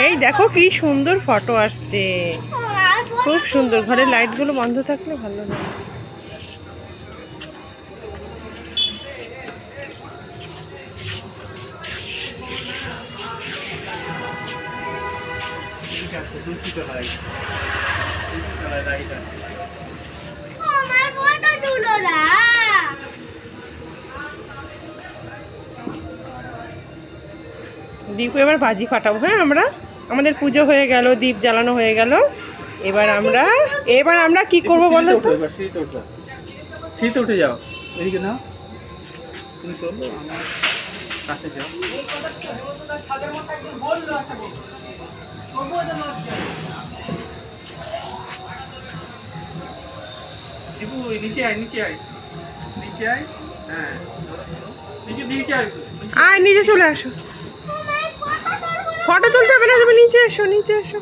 এই দেখো কি সুন্দর ফটো আসছে, খুব সুন্দর। ঘরের লাইটগুলো বন্ধ থাকলে ভালো লাগে। দীপু এবার বাজি ফাটাবো। হ্যাঁ, আমরা আমাদের পুজো হয়ে গেল, দীপ জ্বালানো হয়ে গেল। এবার আমরা কি করবো বলো তো? শীত উঠে যাও, এদিকে নাও, তুমি চলো আমার কাছে যাও। দীপু নিচে আয়, নিচে আয়, নিচে আয়। হ্যাঁ, নিচে আয়। আয়, নিচে চলে আসো। ফটো তুলতে হবে না, তুমি নিচে এসো, নিচে এসো।